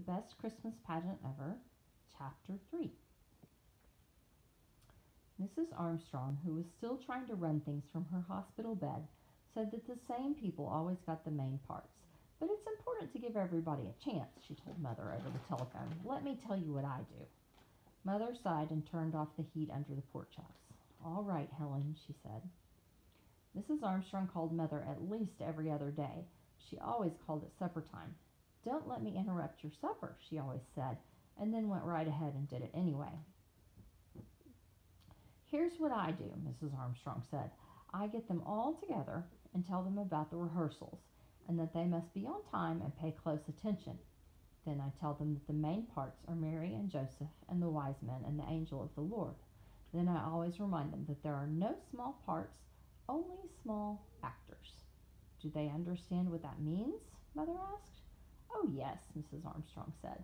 Best Christmas Pageant Ever, Chapter 3. Mrs. Armstrong, who was still trying to run things from her hospital bed, said that the same people always got the main parts. But it's important to give everybody a chance, she told Mother over the telephone. Let me tell you what I do. Mother sighed and turned off the heat under the pork chops. All right, Helen, she said. Mrs. Armstrong called Mother at least every other day. She always called it supper time. Don't let me interrupt your supper, she always said, and then went right ahead and did it anyway. Here's what I do, Mrs. Armstrong said. I get them all together and tell them about the rehearsals and that they must be on time and pay close attention. Then I tell them that the main parts are Mary and Joseph and the wise men and the angel of the Lord. Then I always remind them that there are no small parts, only small actors. Do they understand what that means? Mother asked. Oh, yes, Mrs. Armstrong said.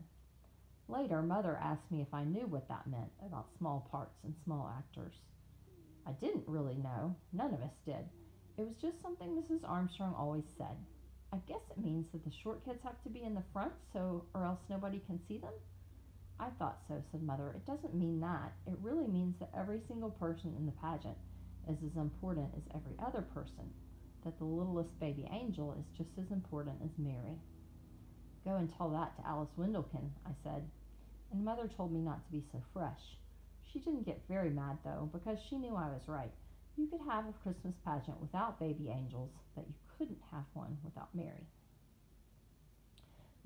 Later, Mother asked me if I knew what that meant about small parts and small actors. I didn't really know. None of us did. It was just something Mrs. Armstrong always said. I guess it means that the short kids have to be in the front or else nobody can see them? I thought so, said Mother. It doesn't mean that. It really means that every single person in the pageant is as important as every other person, that the littlest baby angel is just as important as Mary. Go and tell that to Alice Windlekin, I said, and Mother told me not to be so fresh. She didn't get very mad, though, because she knew I was right. You could have a Christmas pageant without baby angels, but you couldn't have one without Mary.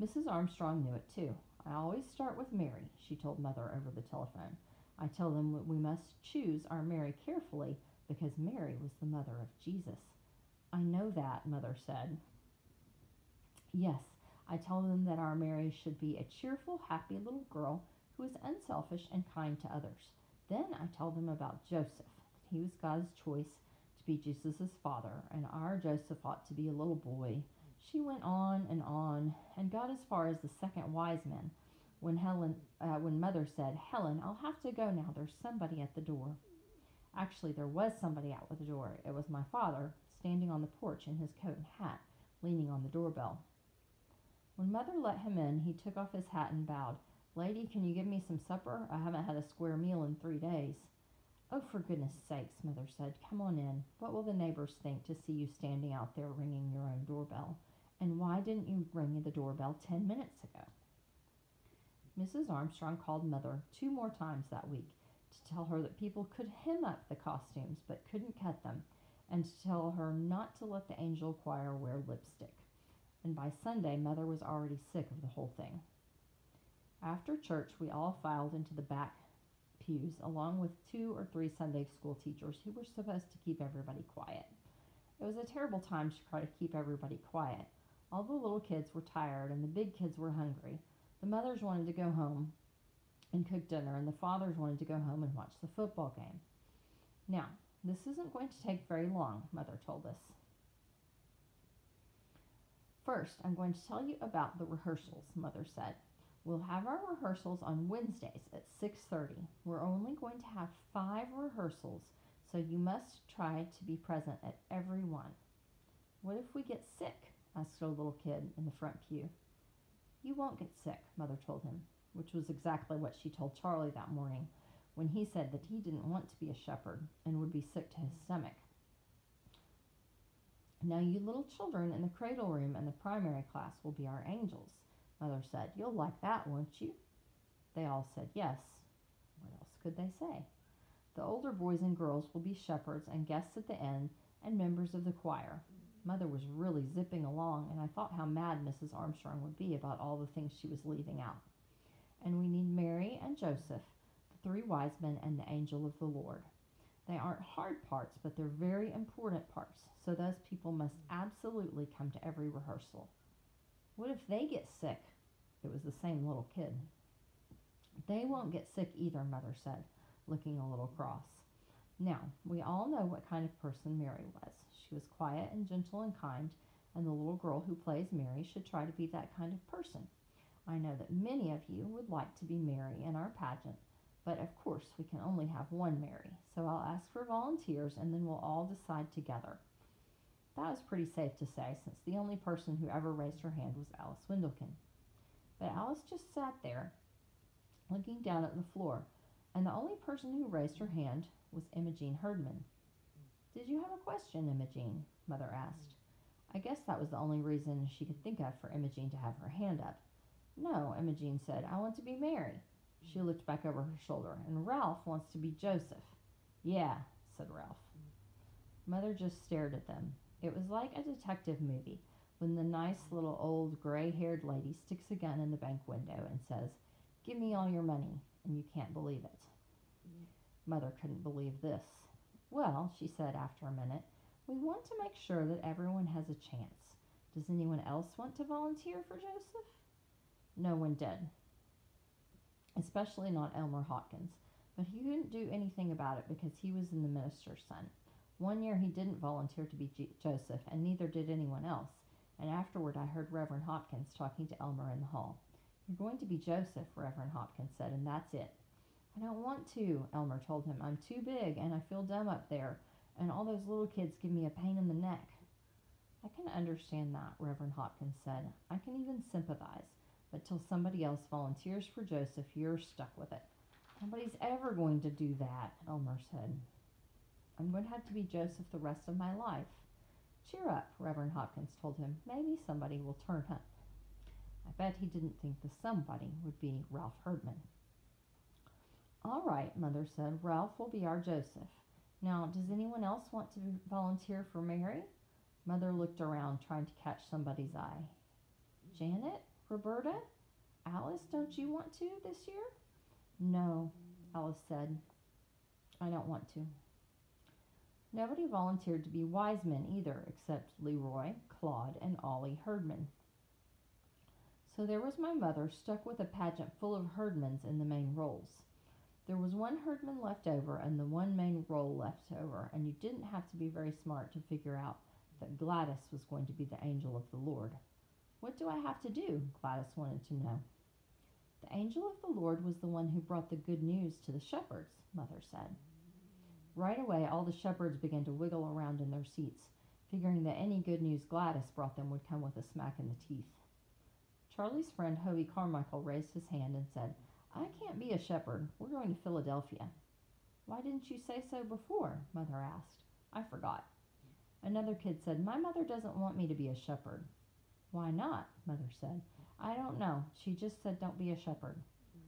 Mrs. Armstrong knew it, too. I always start with Mary, she told Mother over the telephone. I tell them that we must choose our Mary carefully because Mary was the mother of Jesus. I know that, Mother said. Yes, I tell them that our Mary should be a cheerful, happy little girl who is unselfish and kind to others. Then I tell them about Joseph. He was God's choice to be Jesus' father, and our Joseph ought to be a little boy. She went on and got as far as the second wise man, when Mother said, Helen, I'll have to go now. There's somebody at the door. Actually, there was somebody out the door. It was my father, standing on the porch in his coat and hat, leaning on the doorbell. When Mother let him in, he took off his hat and bowed. Lady, can you give me some supper? I haven't had a square meal in 3 days. Oh, for goodness sakes, Mother said. Come on in. What will the neighbors think to see you standing out there ringing your own doorbell? And why didn't you ring the doorbell 10 minutes ago? Mrs. Armstrong called Mother 2 more times that week to tell her that people could hem up the costumes but couldn't cut them, and to tell her not to let the angel choir wear lipstick. And by Sunday, Mother was already sick of the whole thing. After church, we all filed into the back pews, along with 2 or 3 Sunday school teachers who were supposed to keep everybody quiet. It was a terrible time to try to keep everybody quiet. All the little kids were tired, and the big kids were hungry. The mothers wanted to go home and cook dinner, and the fathers wanted to go home and watch the football game. Now, this isn't going to take very long, Mother told us. First, I'm going to tell you about the rehearsals, Mother said. We'll have our rehearsals on Wednesdays at 6:30. We're only going to have 5 rehearsals, so you must try to be present at every one. What if we get sick? Asked a little kid in the front pew. You won't get sick, Mother told him, which was exactly what she told Charlie that morning when he said that he didn't want to be a shepherd and would be sick to his stomach. Now you little children in the cradle room and the primary class will be our angels, Mother said. You'll like that, won't you? They all said yes. What else could they say? The older boys and girls will be shepherds and guests at the end and members of the choir. Mother was really zipping along, and I thought how mad Mrs. Armstrong would be about all the things she was leaving out. And we need Mary and Joseph, the 3 wise men, and the angel of the Lord. They aren't hard parts, but they're very important parts, so those people must absolutely come to every rehearsal. What if they get sick? It was the same little kid. They won't get sick either, Mother said, looking a little cross. Now, we all know what kind of person Mary was. She was quiet and gentle and kind, and the little girl who plays Mary should try to be that kind of person. I know that many of you would like to be Mary in our pageant, but of course we can only have one Mary, so I'll ask for volunteers and then we'll all decide together. That was pretty safe to say, since the only person who ever raised her hand was Alice Windlekin. But Alice just sat there, looking down at the floor, and the only person who raised her hand was Imogene Herdman. "Did you have a question, Imogene?" Mother asked. I guess that was the only reason she could think of for Imogene to have her hand up. "No," Imogene said. "I want to be Mary." She looked back over her shoulder. "And Ralph wants to be Joseph." "Yeah," said Ralph. Mother just stared at them. It was like a detective movie when the nice little old gray-haired lady sticks a gun in the bank window and says, "Give me all your money," and you can't believe it. Mother couldn't believe this. "Well," she said after a minute, "we want to make sure that everyone has a chance. Does anyone else want to volunteer for Joseph?" No one did, especially not Elmer Hopkins, but he couldn't do anything about it because he was in the minister's son. One year he didn't volunteer to be Joseph, and neither did anyone else, and afterward I heard Reverend Hopkins talking to Elmer in the hall. "You're going to be Joseph," Reverend Hopkins said, "and that's it." "I don't want to," Elmer told him. "I'm too big, and I feel dumb up there, and all those little kids give me a pain in the neck." "I can understand that," Reverend Hopkins said. "I can even sympathize. But till somebody else volunteers for Joseph, you're stuck with it." "Nobody's ever going to do that," Elmer said. "I'm going to have to be Joseph the rest of my life." "Cheer up," Reverend Hopkins told him. "Maybe somebody will turn up." I bet he didn't think the somebody would be Ralph Herdman. "All right," Mother said. "Ralph will be our Joseph. Now, does anyone else want to volunteer for Mary?" Mother looked around, trying to catch somebody's eye. "Janet? Roberta? Alice, don't you want to this year?" "No," Alice said. "I don't want to." Nobody volunteered to be wise men either, except Leroy, Claude, and Ollie Herdman. So there was my mother stuck with a pageant full of Herdmans in the main roles. There was one Herdman left over and the one main role left over, and you didn't have to be very smart to figure out that Gladys was going to be the angel of the Lord. "What do I have to do?" Gladys wanted to know. "The angel of the Lord was the one who brought the good news to the shepherds," Mother said. Right away, all the shepherds began to wiggle around in their seats, figuring that any good news Gladys brought them would come with a smack in the teeth. Charlie's friend Hovey Carmichael raised his hand and said, "I can't be a shepherd. We're going to Philadelphia." "Why didn't you say so before?" Mother asked. "I forgot." Another kid said, "My mother doesn't want me to be a shepherd." "Why not?" Mother said. "I don't know. She just said don't be a shepherd."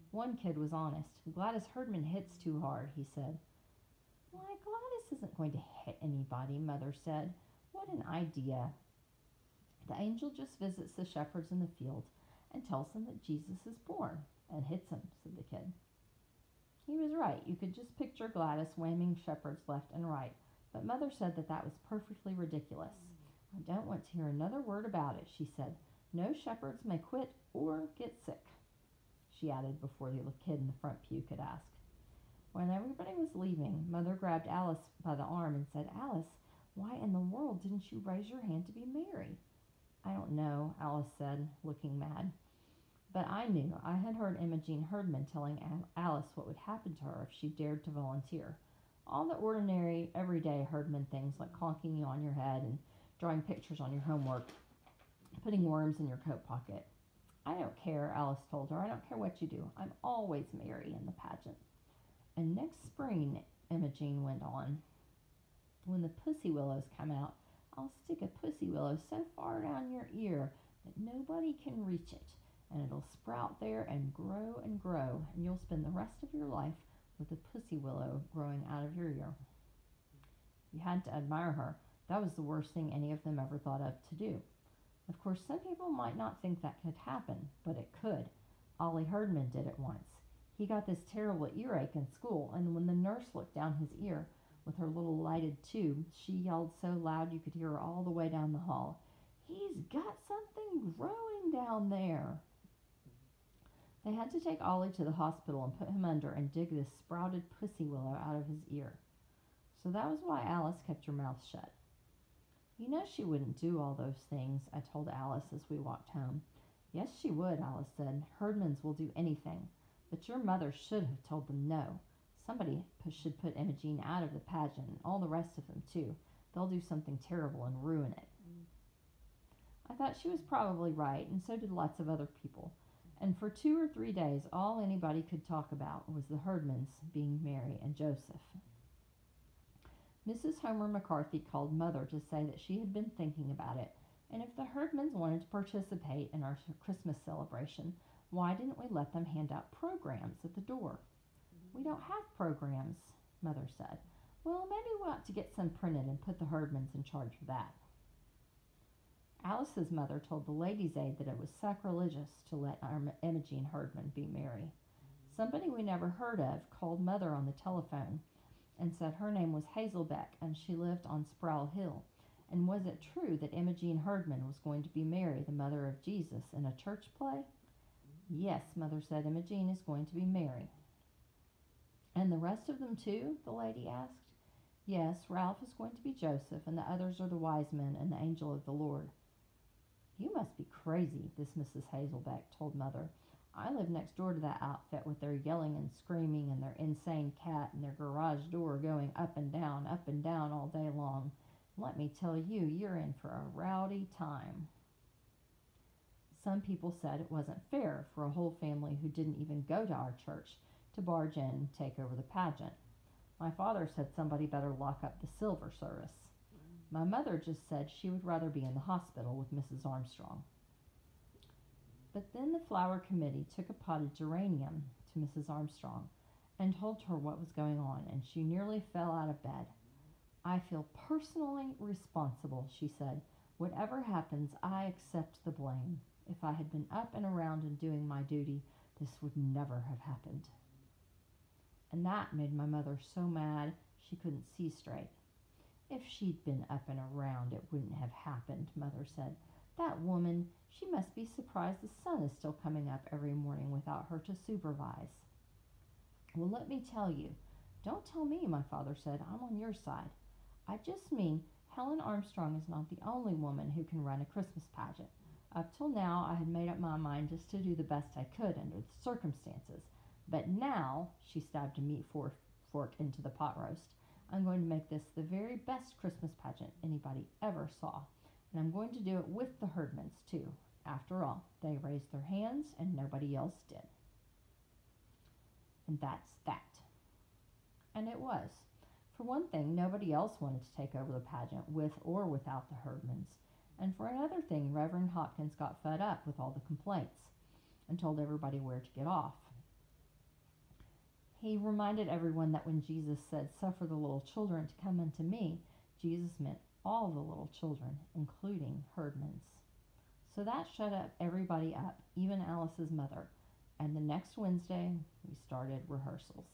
One kid was honest. "Gladys Herdman hits too hard," he said. "Why, Gladys isn't going to hit anybody," Mother said. "What an idea." "The angel just visits the shepherds in the field and tells them that Jesus is born and hits them," said the kid. He was right. You could just picture Gladys whamming shepherds left and right, but Mother said that that was perfectly ridiculous. "I don't want to hear another word about it," she said. "No shepherds may quit or get sick," she added before the kid in the front pew could ask. When everybody was leaving, Mother grabbed Alice by the arm and said, "Alice, why in the world didn't you raise your hand to be Mary?" "I don't know," Alice said, looking mad. But I knew. I had heard Imogene Herdman telling Alice what would happen to her if she dared to volunteer. All the ordinary, everyday Herdman things like conking you on your head and drawing pictures on your homework, putting worms in your coat pocket. "I don't care," Alice told her. "I don't care what you do. I'm always Mary in the pageant." "And next spring," Imogene went on, "when the pussy willows come out, I'll stick a pussy willow so far down your ear that nobody can reach it, and it'll sprout there and grow, and you'll spend the rest of your life with a pussy willow growing out of your ear." You had to admire her. That was the worst thing any of them ever thought of to do. Of course, some people might not think that could happen, but it could. Ollie Herdman did it once. He got this terrible earache in school, and when the nurse looked down his ear with her little lighted tube, she yelled so loud you could hear her all the way down the hall, "He's got something growing down there." They had to take Ollie to the hospital and put him under and dig this sprouted pussy willow out of his ear. So that was why Alice kept her mouth shut. "You know she wouldn't do all those things," I told Alice as we walked home. "Yes, she would," Alice said. "Herdmans will do anything. But your mother should have told them no. Somebody should put Imogene out of the pageant, and all the rest of them, too. They'll do something terrible and ruin it." I thought she was probably right, and so did lots of other people. And for 2 or 3 days, all anybody could talk about was the Herdmans being Mary and Joseph. Mrs. Homer McCarthy called Mother to say that she had been thinking about it, and if the Herdmans wanted to participate in our Christmas celebration, why didn't we let them hand out programs at the door? We don't have programs, Mother said. Well, maybe we ought to get some printed and put the Herdmans in charge of that. Alice's mother told the Ladies' Aid that it was sacrilegious to let Imogene Herdman be Mary. Somebody we never heard of called Mother on the telephone and said her name was Hazelbeck and she lived on Sproul Hill. And was it true that Imogene Herdman was going to be Mary, the mother of Jesus, in a church play? Yes, Mother said, Imogene is going to be Mary. And the rest of them too? The lady asked. Yes, Ralph is going to be Joseph, and the others are the wise men and the angel of the Lord. You must be crazy, this Mrs. Hazelbeck told Mother. I live next door to that outfit with their yelling and screaming and their insane cat and their garage door going up and down all day long. Let me tell you, you're in for a rowdy time. Some people said it wasn't fair for a whole family who didn't even go to our church to barge in and take over the pageant. My father said somebody better lock up the silver service. My mother just said she would rather be in the hospital with Mrs. Armstrong. But then the flower committee took a potted geranium to Mrs. Armstrong and told her what was going on, and she nearly fell out of bed. I feel personally responsible, she said. Whatever happens, I accept the blame. If I had been up and around and doing my duty, this would never have happened. And that made my mother so mad she couldn't see straight. If she'd been up and around, it wouldn't have happened, Mother said. That woman, she must be surprised the sun is still coming up every morning without her to supervise. Well, let me tell you. Don't tell me, my father said. I'm on your side. I just mean Helen Armstrong is not the only woman who can run a Christmas pageant. Up till now, I had made up my mind just to do the best I could under the circumstances. But now, she stabbed a meat fork into the pot roast, I'm going to make this the very best Christmas pageant anybody ever saw. And I'm going to do it with the Herdmans, too. After all, they raised their hands and nobody else did. And that's that. And it was. For one thing, nobody else wanted to take over the pageant with or without the Herdmans. And for another thing, Reverend Hopkins got fed up with all the complaints and told everybody where to get off. He reminded everyone that when Jesus said, "Suffer the little children to come unto me," Jesus meant all the little children, including Herdmans. So that shut everybody up, even Alice's mother. And the next Wednesday, we started rehearsals.